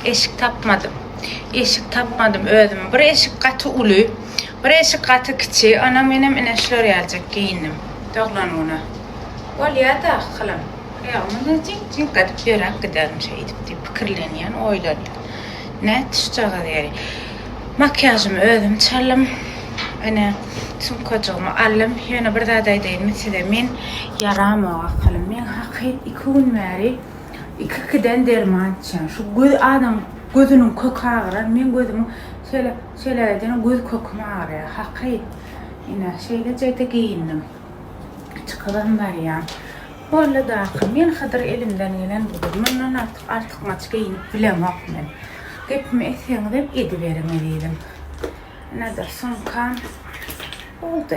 eşik tapmadım. Eşik tapmadım özüm. Bir eşik katı ulu, bir eşik katı kiçi. Anam benim eneşler gelecek giyinim. Doğlan ona. Ol ya da kılım. Ya onu cink katıp yörak giderim şey edip fikirleniyen, oylanıyor. Ne tüşcağı deri. Makyajımı özüm çalım. Ana tüm kocuğumu alım. Yine bir daha değil mesela men yaramı kılım. Men hakik ikun meri. İki kiden derman çan. Şu göz adam gözünün kökü ağrır. Men gözümün şöyle göz köküm ağrıyor. Hakik. Yine şeyle cayda giyindim. Çıkılan var ya. Valla da men kadar elimden gelen budur. Men artık maç giyinip bilemok men. Gepimi etsen ediverim edeydim. Ne de son kan oldu.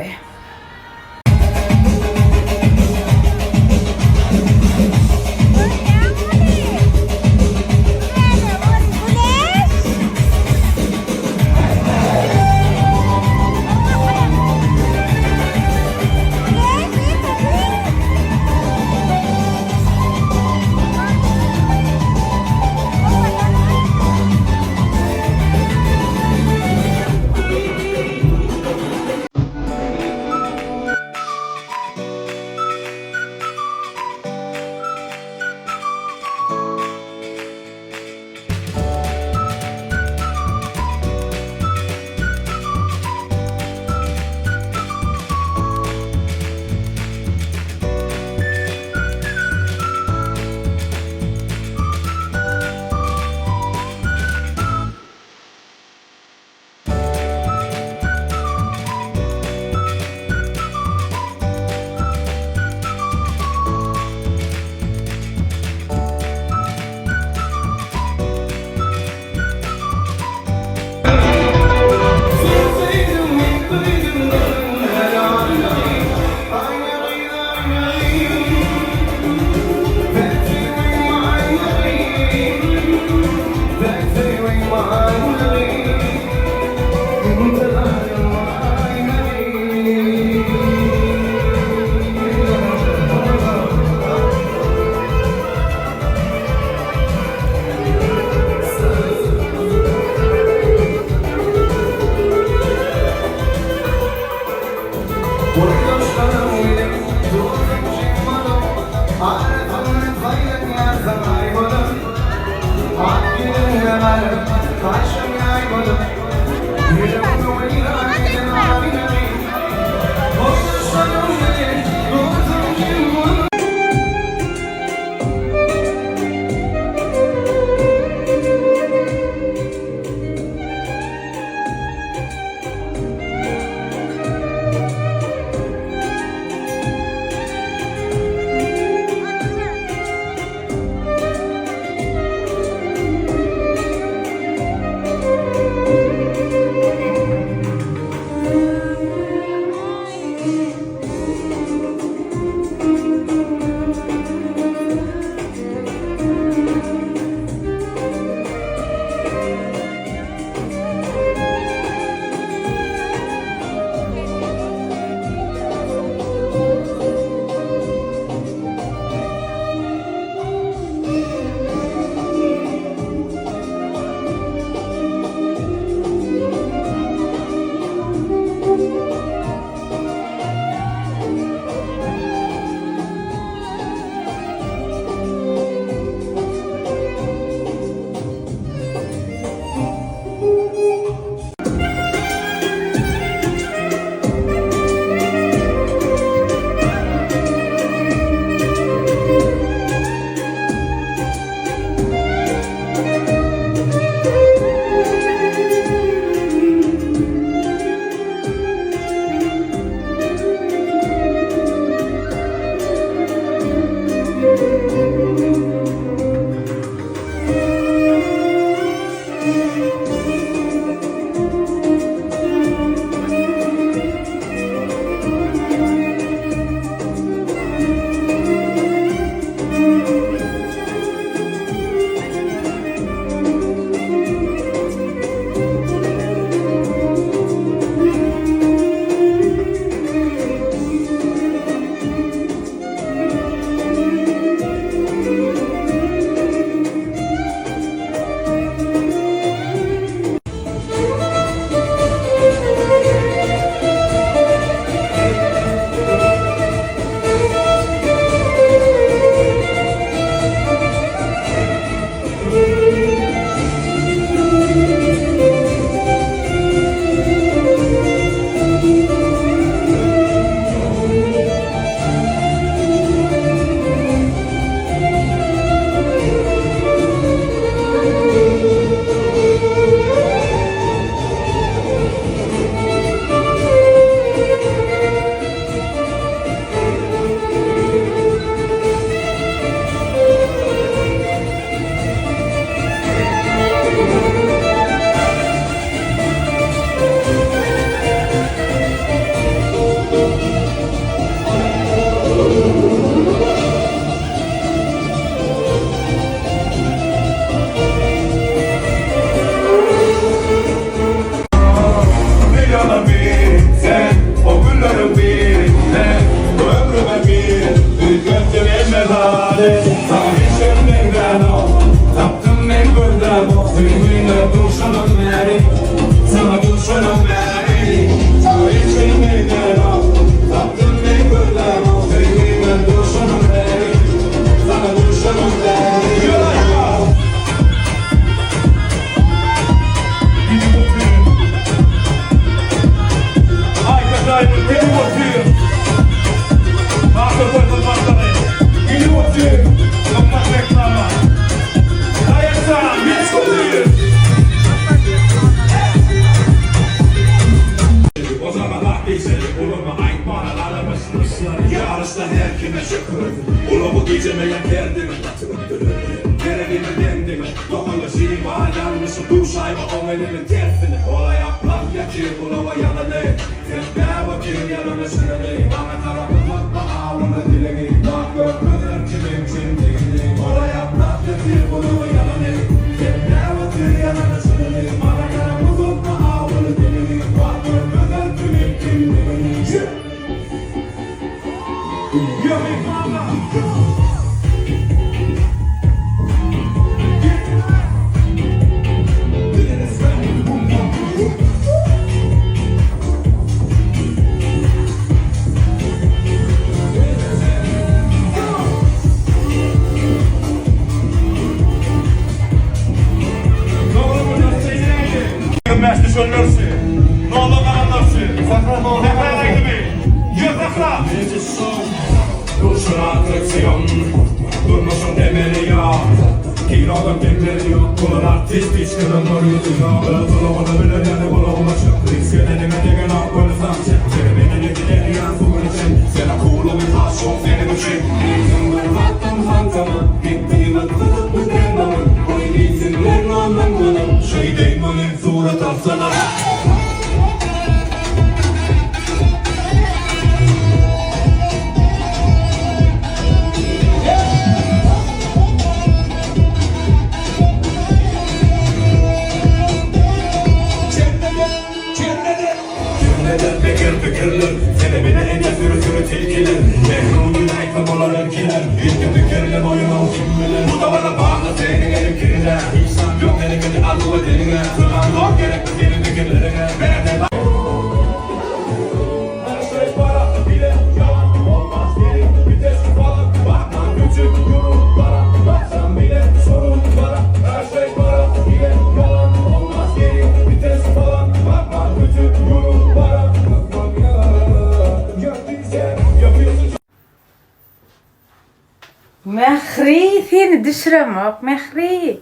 Mehri seni düşüremok Mehri.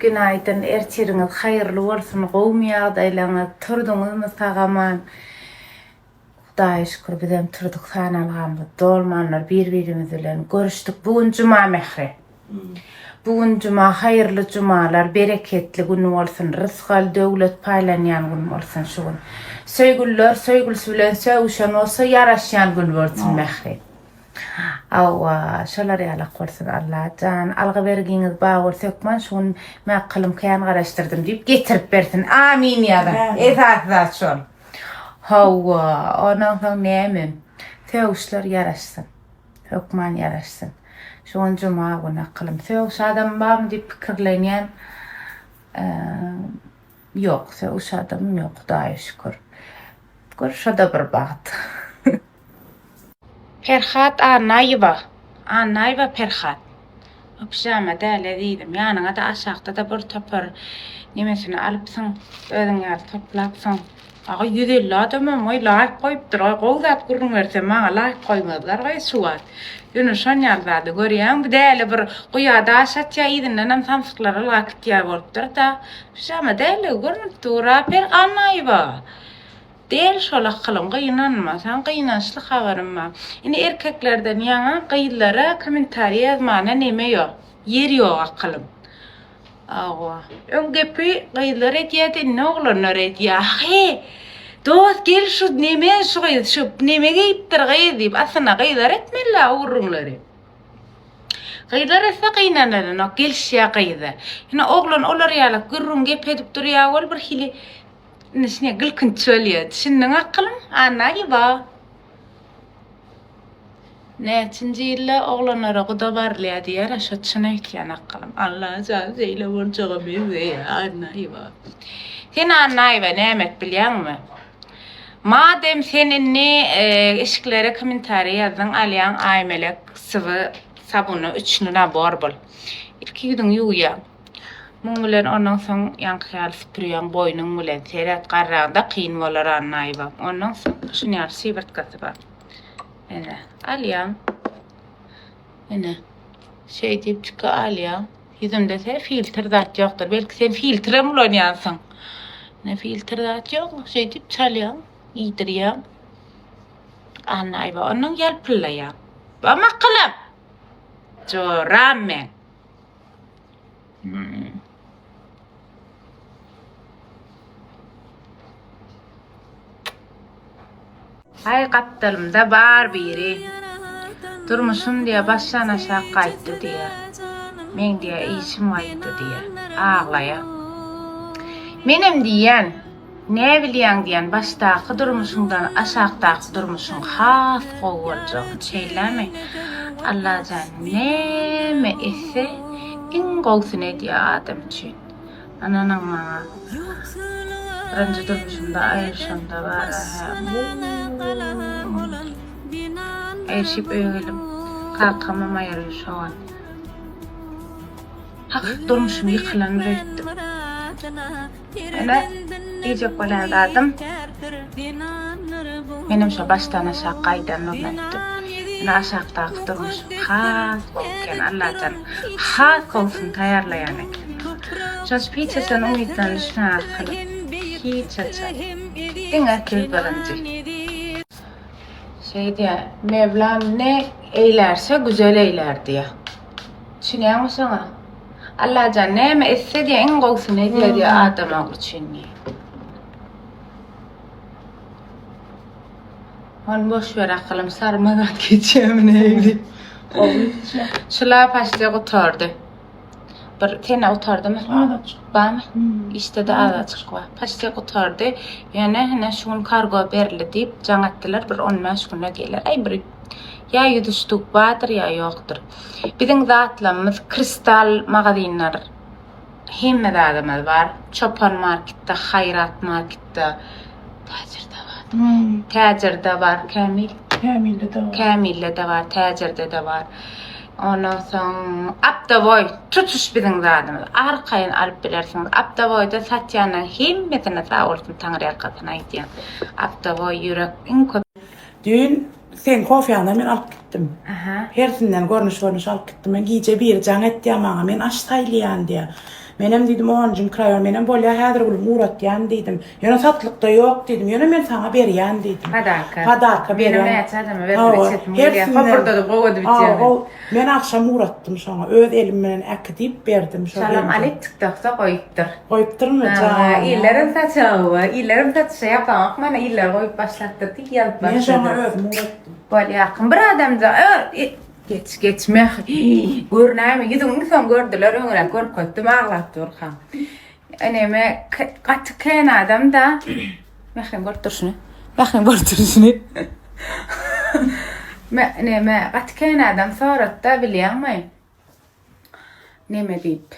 Günaydın, erçeriňiz hayırlı bolsun. Gowum ýagdaýlaryňyz, turduňyzmy sagaman. Hudaýa şükür bizem turduk sanalgamyz. Dolmanlar bir-birimiz bilen görüşdik. Bugün cuma Mehri. Bugün cuma, hayırlı cumalar, bereketli gün bolsun. Rızkal döwlet paýlanýan gün bolsun şu gün. Söýgüller söýgülsi bilen söýüşen bolsa ýaraşýan gün bolsun Mehri. Awa şolar ýalak bolsun Allah can alga bergiňiz bagyr sökman şun mäkılym kyan garaşdyrdım diýip getirip bersin. Amin ýa-da. Esas şol. Hawa onaň soň näme? Söýüşler ýaraşsyn. Sökman ýaraşsyn. Şoň juma güni akylym söýüş adam barmy diýip pikirlenýän ýok, söýüş adam ýok, Hudaýa şükür. Görüşede bir baht. Perhat Anayva Perhat. O pijama däle diýdim. Ýanyňa da aşagda da bir topar nimesini alypsyň, özüňe toplapsyň. Aga 150 adamam moý laýyk goýupdyr. Gowzat gurrun berse maňa laýyk goýmadylar. Gaý suwat. Ýöne şon ýalzady görýän bu däle bir goýada aşatja ýedinden samsyklara wagtya bolupdyr da. Pijama däle görnüp dura per Anayva. Değil şola kılım gıyınanma, sen gıyınançlı haberim var. Yine erkeklerden yana gıyıllara komentari yazmana neme yok. Yer yok akılım. Ağa. Ön gepi gıyıllar etiyedi, ne oğlanlar etiyedi. He, dost gel şu neme şu neme geyiptir gıyı aslında gıyıllar etmeli uğrunları. Gıyıllar etse gıyınanların o gelişya gıyıda. Yine oğlan olar yalak gırrun gep edip duruya ol bir hili nesne gılkın çölüyor. Şimdi akılım Anayva. Neçinci illa oğlanlara da barlaya diyer aşatçına ihtiyan akalım. Allah zeyle borcağı bize ya anayva. Sen anayva ne emek biliyor musun? Madem senin ne işklere komentari yazdın alayan aymelek sıvı sabunu üçününe borbul. İlki gidin yuya. Muğulen ondan son yankıyal süpürüyen boynun muğulen seyret qarrağında kıyın olur anayva. Ondan son şunu yar sivırtkası var. Ene alayan. Ene şey deyip çıka alayan. Yüzümde sen filtre dat yoktur. Belki sen filtre mi oynayansın? Ne filtre dat yok. Şey deyip çalyan. İyidiriyor. Anayva onun yelpillaya. Ama kılım. Çoramen. Ay kaptalımda bar biri. Durmuşum diye baştan aşağı kayıttı diye. Men diye işim kayıttı diye. Ağlaya. Menem diyen. Ne biliyen diyen baştaki durmuşundan aşağıdaki durmuşun has kovulacağın şeyler mi? Allah can ne mi ise en kovsun ediyor adam için. Ananın bana. Birinci durmuşunda ayırışımda var. Ayırışıp öğelim. Kalkamam ayırıyor şu an. Hak durmuşum yıkılan ürettim. Öyle diyecek olaylardım. Benim şu baştan aşağı kaydan olmaktım. Ben aşağıda durmuşum. Has olken Allah'tan. Has olsun tayarlayan eken. Şans piçesen umidden düşman akıllı. Hiç açar. Dine kız birinci. Şey diye, Mevlam ne eylerse güzel eyler diye. Düşünüyor musun sana? Allah can neyme etse diye en kovsun ediyor diye adam oğlu düşünüyor. Onu boş ver akalım sarmadan geçeceğim neydi? Şula paşta oturdu. Bir tane oturdu mu? Var mı? İşte de ağaçlık var. Paşta oturdu. Yani şun kargo verildi deyip canattılar bir 15 güne gelir. Ay bir ya yuduştuk vardır ya yoktur. Bizim zatlarımız kristal magazinler hemmede adamız var. Çopan markette, hayrat markette, tacirde var. Tacirde var, Kamil'de de var, tacirde de var. Ondan sonra Aptavoy tutuş bizim zatımız. Arkayın alıp bilirsiniz. Aptavoy'da satyanın hemmesine sağ olsun Tanrı arkasına gidiyor. Aptavoy yürek en köp. Dün sen kofyanı men alıp gittim. Hersinden görünüş alıp gittim. Ben giyce bir can etti ama men aştaylayan diye. Menem dedim oncum krayon menem bolya hazır bulup Murat yan dedim. Yana satlıkta yok dedim. Yana men sana beriyan dedim. Padarka Benim ne açadım ver bir çetim. Kapırda da boğdu bitiyor. Men akşam Murat'tım sana. Öz elimden akıtıp verdim. Salam aleyküm da koyuptur. Koyuptur mu canım? İllerim saçı var. İllerim saçı yapamak. Bana iller koyup başlattırdı. Yalıp başladı. Men sana öz Murat'tım. Böyle yakın bir adam da geçmek. Görüneyim. Gidin insan gördüler. Öngüren görüp koydum. Ağlattı Orhan. Öneme katı kayan adam da. Bakayım gördür şunu. Neme katı kayan adam sonra da biliyor musun? Neme deyip.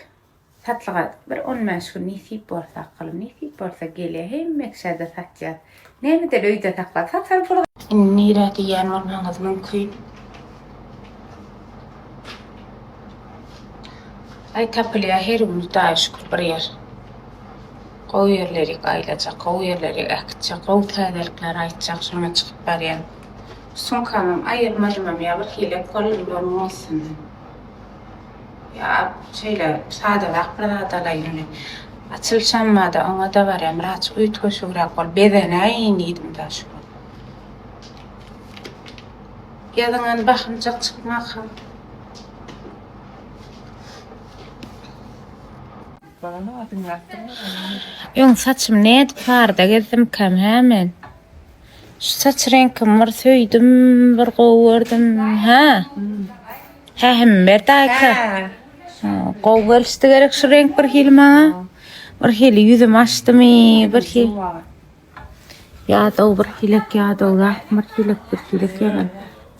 Satlığa bir 15 gün nisip borsa akalım. Nisip borsa geliyor. Hem mekşede satacağız. Neme de löyde takla. Satsal burada. Nire diyen olmanız mümkün. Ay tapılıya her gün daha şükür bir yer. Koyu yerleri aylacak, koyu yerleri akıtacak, koyu tədəlikləri aytacak, sonra çıkıp bariyen. Son kanım ayırmadım ya bir hile kolum olsun. Ya şeyle sade vakfıra da yine. Açılşanmadı ona da var ya mıraç uyut koşuğura kol bedene aynıydım da şükür. Yadından bakınca çıkmak. Yung saçım neydi farda gezdim kam hemen. Şu saç renkim var söyledim bir kovurdum ha. Hem bir dakika. Kovur işte gerek şu renk bir hilma. Bir hili yüzüm açtı mı bir hil. Ya da bir hilek ya da bir hilek ya.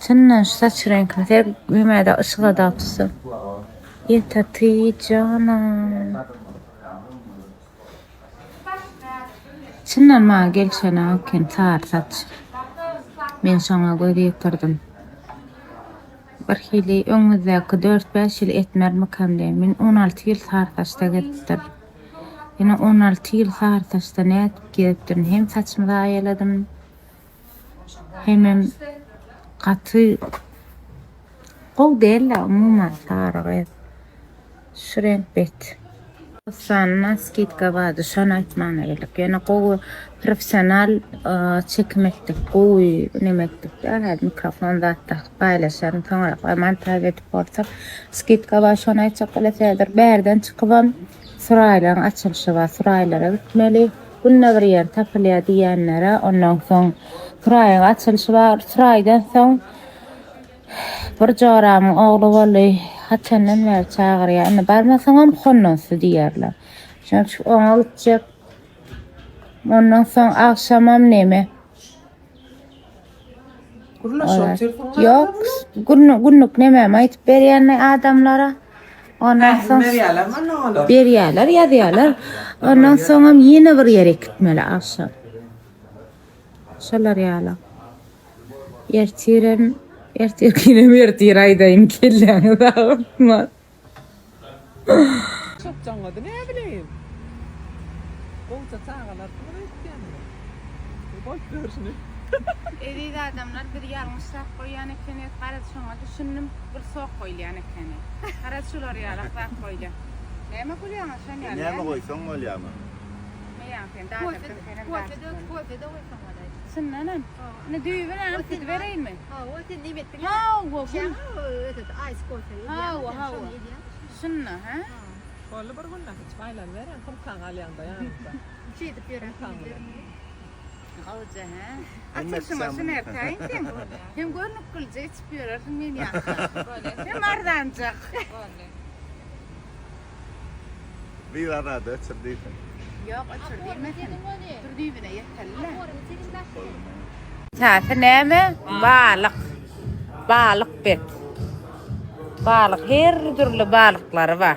Çınnan şu saç renkini tek mümede ışığa dağıtsın. Yetati canım. Çınnan ma gelşene oken tar saç. Men şoňa göre ýetirdim. Bir hili öňüzdäki 4-5 ýyl etmermekem diýen. Men 16 ýyl sartaşda gitdim. Ýene 16 ýyl sartaşda nädip gitdim. Hem saçmy daýaladım. Hem gaty gow delle umuman sarıgy. Şu renk bet. Sana skitka vardı, şana etmana geldik. Yani gow profesional çekmektik, gow nemektik. Yani mikrofonda paylaşarım, sonra aman tavet portak. Skitka var, şana etçakalasadır. Berden çıkıbam, sırayla açılışı var, sıraylara gitmeli. Bununla bir yer tapılıyor diyenlere, ondan sonra sırayla açılışı var, sıraydan sonra bir joramyň ogly boly haçandan bäri çagyrýar. Indi barmasaňam honnonsy diýerler. Şoň şu oňa gitjek. Ondan soň akşamam neme? Yok, günlük neme aýtyp berýänler adamlara. Ondan soň berýärler, ýazýarlar. Ondan soň ýene bir ýere gitmeli akşam. Şolar ýaly. Ertirkine mertir aydayım kelleğini dağıtma. Çok canladı ne bileyim. Olsa çağalar bunu isteyen. Boş görsün. Ediydi adamlar bir yarmışlar koyan ekene karat şoňa düşündüm bir soğuk koýlan ekene. Karat şular ýalak koýlan. Näme koýan şoň ýaly? Näme goýsaň bolýarmy? Meýan sen dağıtdym Sınnanan. Ne düýbüne ampit bereymi? Sınna ha? Bolly bir günde hiç baylan veren kim kan alýanda ýanymda. Awja ha? Açyşyma şunu ertäýin. Hem görnüp gülje içip ýörerim men ýa. Hem ardanjak. Bir arada çyrdyysın. Yok, açır değilmesin. Dur düğüne yeterli. Saati näme? Balık bet. Balık, her türlü balıkları var.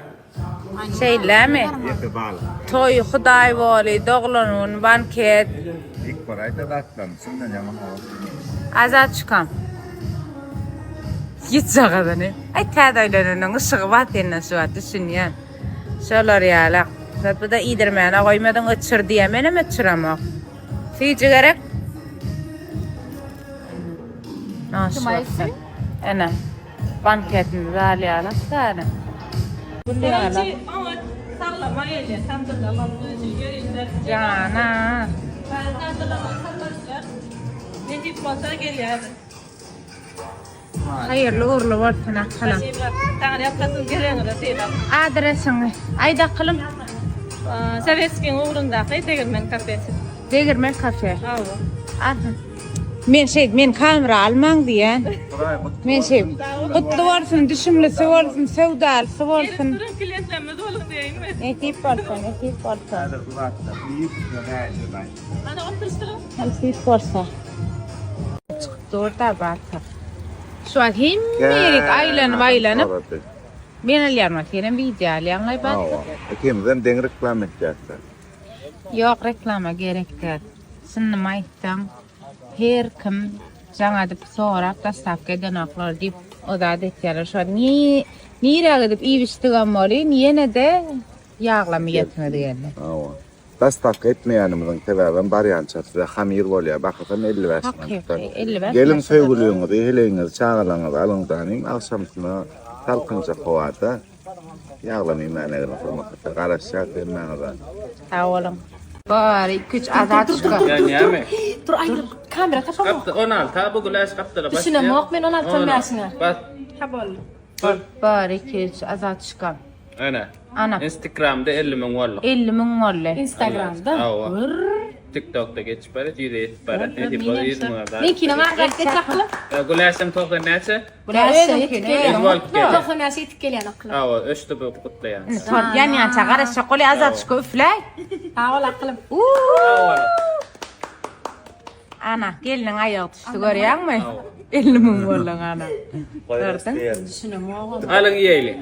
Şeylemi? Ýeti balyk. Toy, Hudaý boly, doglanun, banket. İlk parayda datlan, şundan ýaman boldy. Azat çıkam. Git zagadan. Ay tädäýleriniň ışıgy batyndan şuwat düşünýän. Şolar ýalak. Bu da iyidirmene koymadan öçür diye menem öçüramak. Siyci gerek. Nasıl olsa. Ene. Banketini de alıyalım. Sana. Bunu yalım. Sallama öyle. Tam da tamamlayıcı görüşler. Cana. Necip olsa geliyor. Hayırlı uğurlu olsun akılım. Tağır yapkasın geliyor da seyir. Adresini. Ayda kılım. Savetskin uğrundaki Degirmen kafesi. Degirmen kafe. Havu. Ahın. Men kamera alman diyen. Men kutlu olsun, düşümlüsü olsun, sevdalısı olsun. Durun klientlerimiz olun diyeyim mi? Ekip olsun. Hadi otursun. Ekip olsun. Çıktı orada baksa. Şu an hem yerik aylanıp. Ben alyanmak yerim video alyanlay baksa. Kimden den reklam etjekler. Yok reklama gerek değil. Sınım ayttan. Her kim jaňa dip sorap dastavka denaklar dip oda etýärler. Şu nire gidip iýişdigen boly, ýene de ýaglamy ýetmedi geldi. Dastavka etmeýänimiziň sebäbi barýançasy we hamir bolýar. Bakasam 50 başdan. 50 baş. Gelin söýgüliňizi, heleňiz, çağalaňyz alyňdan akşamsyna salkynça howada ýaglamy mäneler hormatly garaşýar bermäňiz. Sağ olun. Bari 2-3 azatçıka. Yani Dur ay kamera tapamam. kaptı 16 bu gülaş kaptı da bas. Düşünem yok men 16 versinler. Bas. Bari 2-3 azatçıka. Ana. Instagram'da 50 min valla. 50 min vallahi. Instagram'da. Ava. TikTok'ta geç para, yürüyet para. Ne dip para yüzüme da. Linkine var gayet taklı. Gülaşım tohda nece? Burası etkili. Izval kele. Tohum nasi etkili aklı. Ava, öştü bu kutlayan. Yani çagara şokoli azatçıka üflay. Ol aklım. Ava. Ana gelinin ayağı düştü görüyor musun? 50 ming bolan ana. Koyarız diyelim. Alın yiyelim.